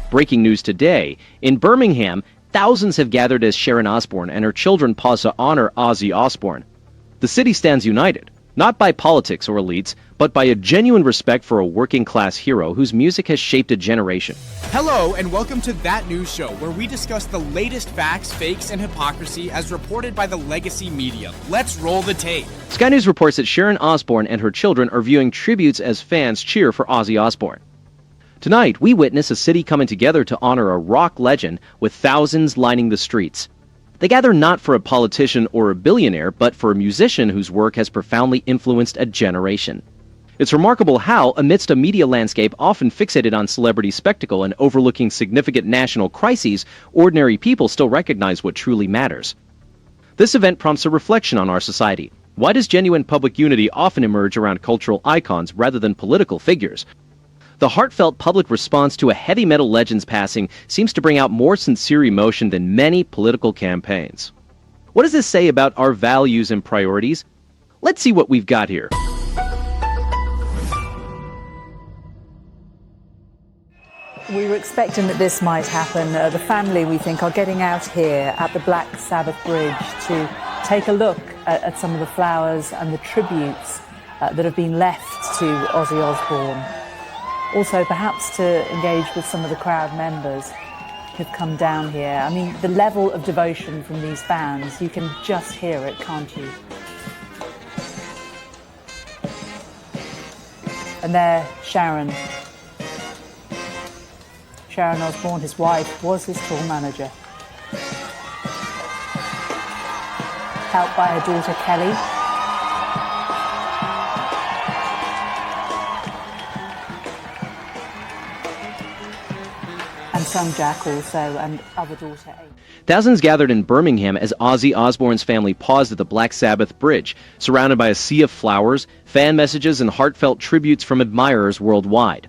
Breaking news today. In Birmingham, thousands have gathered as Sharon Osbourne and her children pause to honor Ozzy Osbourne. The city stands united, not by politics or elites, but by a genuine respect for a working-class hero whose music has shaped a generation. Hello, and welcome to That News Show, where we discuss the latest facts, fakes, and hypocrisy as reported by the legacy media. Let's roll the tape. Sky News reports that Sharon Osbourne and her children are viewing tributes as fans cheer for Ozzy Osbourne. Tonight, we witness a city coming together to honor a rock legend with thousands lining the streets. They gather not for a politician or a billionaire, but for a musician whose work has profoundly influenced a generation. It's remarkable how, amidst a media landscape often fixated on celebrity spectacle and overlooking significant national crises, ordinary people still recognize what truly matters. This event prompts a reflection on our society. Why does genuine public unity often emerge around cultural icons rather than political figures? The heartfelt public response to a heavy metal legend's passing seems to bring out more sincere emotion than many political campaigns. What does this say about our values and priorities? Let's see what we've got here. We were expecting that this might happen. The family, we think, are getting out here at the Black Sabbath Bridge to take a look at some of the flowers and the tributes that have been left to Ozzy Osbourne. Also, perhaps to engage with some of the crowd members who've come down here. I mean, the level of devotion from these fans, you can just hear it, can't you? And there, Sharon Osbourne, his wife, was his tour manager. Helped by her daughter, Kelly. And son Jack also, and other daughter Amy. Thousands gathered in Birmingham as Ozzy Osbourne's family paused at the Black Sabbath Bridge, surrounded by a sea of flowers, fan messages, and heartfelt tributes from admirers worldwide.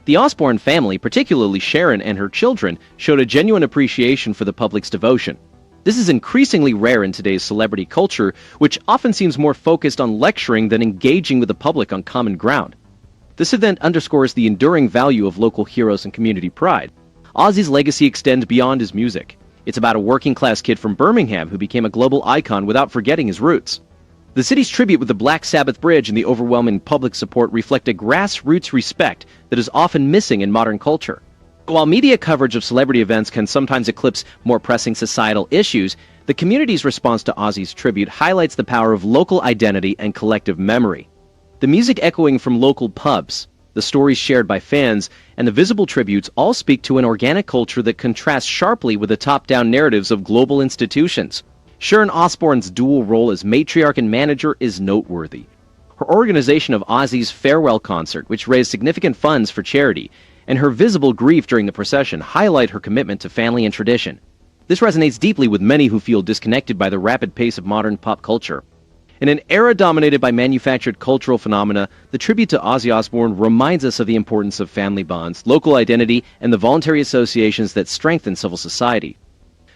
The Osbourne family, particularly Sharon and her children, showed a genuine appreciation for the public's devotion. This is increasingly rare in today's celebrity culture, which often seems more focused on lecturing than engaging with the public on common ground. This event underscores the enduring value of local heroes and community pride. Ozzy's legacy extends beyond his music. It's about a working-class kid from Birmingham who became a global icon without forgetting his roots. The city's tribute with the Black Sabbath Bridge and the overwhelming public support reflect a grassroots respect that is often missing in modern culture. While media coverage of celebrity events can sometimes eclipse more pressing societal issues, the community's response to Ozzy's tribute highlights the power of local identity and collective memory. The music echoing from local pubs, the stories shared by fans, and the visible tributes all speak to an organic culture that contrasts sharply with the top-down narratives of global institutions. Sharon Osbourne's dual role as matriarch and manager is noteworthy. Her organization of Ozzy's farewell concert, which raised significant funds for charity, and her visible grief during the procession highlight her commitment to family and tradition. This resonates deeply with many who feel disconnected by the rapid pace of modern pop culture. In an era dominated by manufactured cultural phenomena, the tribute to Ozzy Osbourne reminds us of the importance of family bonds, local identity, and the voluntary associations that strengthen civil society.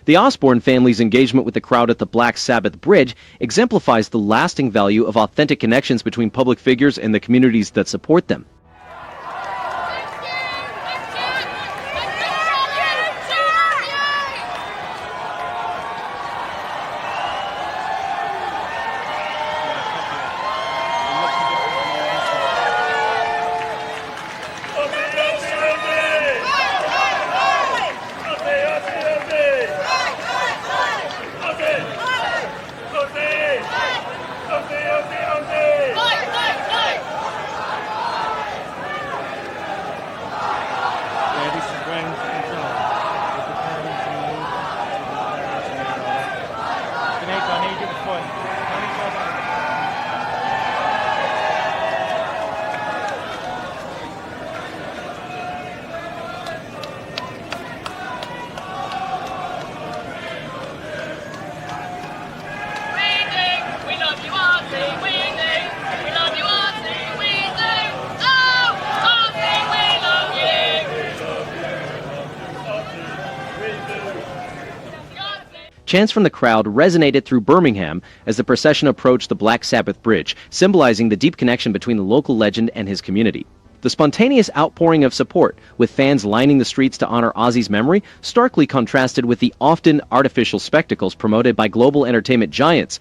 The Osbourne family's engagement with the crowd at the Black Sabbath Bridge exemplifies the lasting value of authentic connections between public figures and the communities that support them. Chants from the crowd resonated through Birmingham as the procession approached the Black Sabbath Bridge, symbolizing the deep connection between the local legend and his community. The spontaneous outpouring of support, with fans lining the streets to honor Ozzy's memory, starkly contrasted with the often artificial spectacles promoted by global entertainment giants.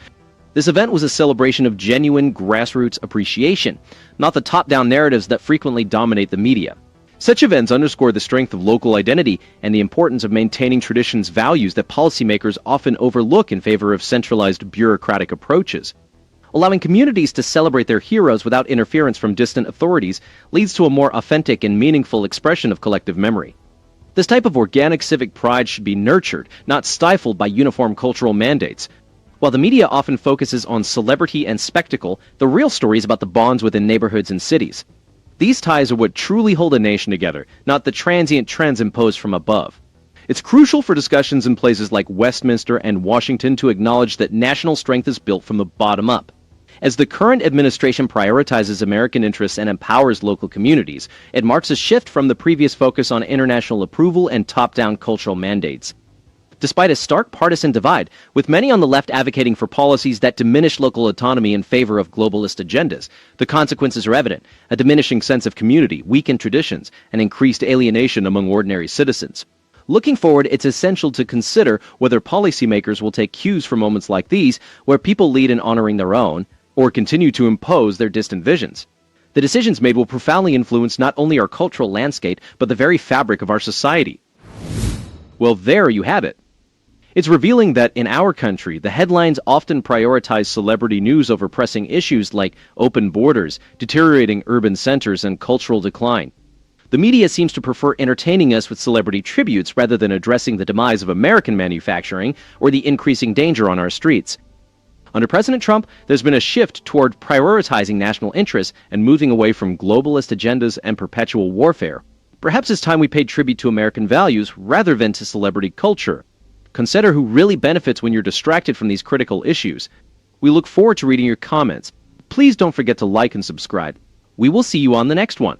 This event was a celebration of genuine grassroots appreciation, not the top-down narratives that frequently dominate the media. Such events underscore the strength of local identity and the importance of maintaining traditions' values that policymakers often overlook in favor of centralized bureaucratic approaches. Allowing communities to celebrate their heroes without interference from distant authorities leads to a more authentic and meaningful expression of collective memory. This type of organic civic pride should be nurtured, not stifled by uniform cultural mandates. While the media often focuses on celebrity and spectacle, the real story is about the bonds within neighborhoods and cities. These ties are what truly hold a nation together, not the transient trends imposed from above. It's crucial for discussions in places like Westminster and Washington to acknowledge that national strength is built from the bottom up. As the current administration prioritizes American interests and empowers local communities, it marks a shift from the previous focus on international approval and top-down cultural mandates. Despite a stark partisan divide, with many on the left advocating for policies that diminish local autonomy in favor of globalist agendas, the consequences are evident: a diminishing sense of community, weakened traditions, and increased alienation among ordinary citizens. Looking forward, it's essential to consider whether policymakers will take cues from moments like these, where people lead in honoring their own, or continue to impose their distant visions. The decisions made will profoundly influence not only our cultural landscape, but the very fabric of our society. Well, there you have it. It's revealing that in our country, the headlines often prioritize celebrity news over pressing issues like open borders, deteriorating urban centers, and cultural decline. The media seems to prefer entertaining us with celebrity tributes rather than addressing the demise of American manufacturing or the increasing danger on our streets. Under President Trump, there's been a shift toward prioritizing national interests and moving away from globalist agendas and perpetual warfare. Perhaps it's time we paid tribute to American values rather than to celebrity culture. Consider who really benefits when you're distracted from these critical issues. We look forward to reading your comments. Please don't forget to like and subscribe. We will see you on the next one.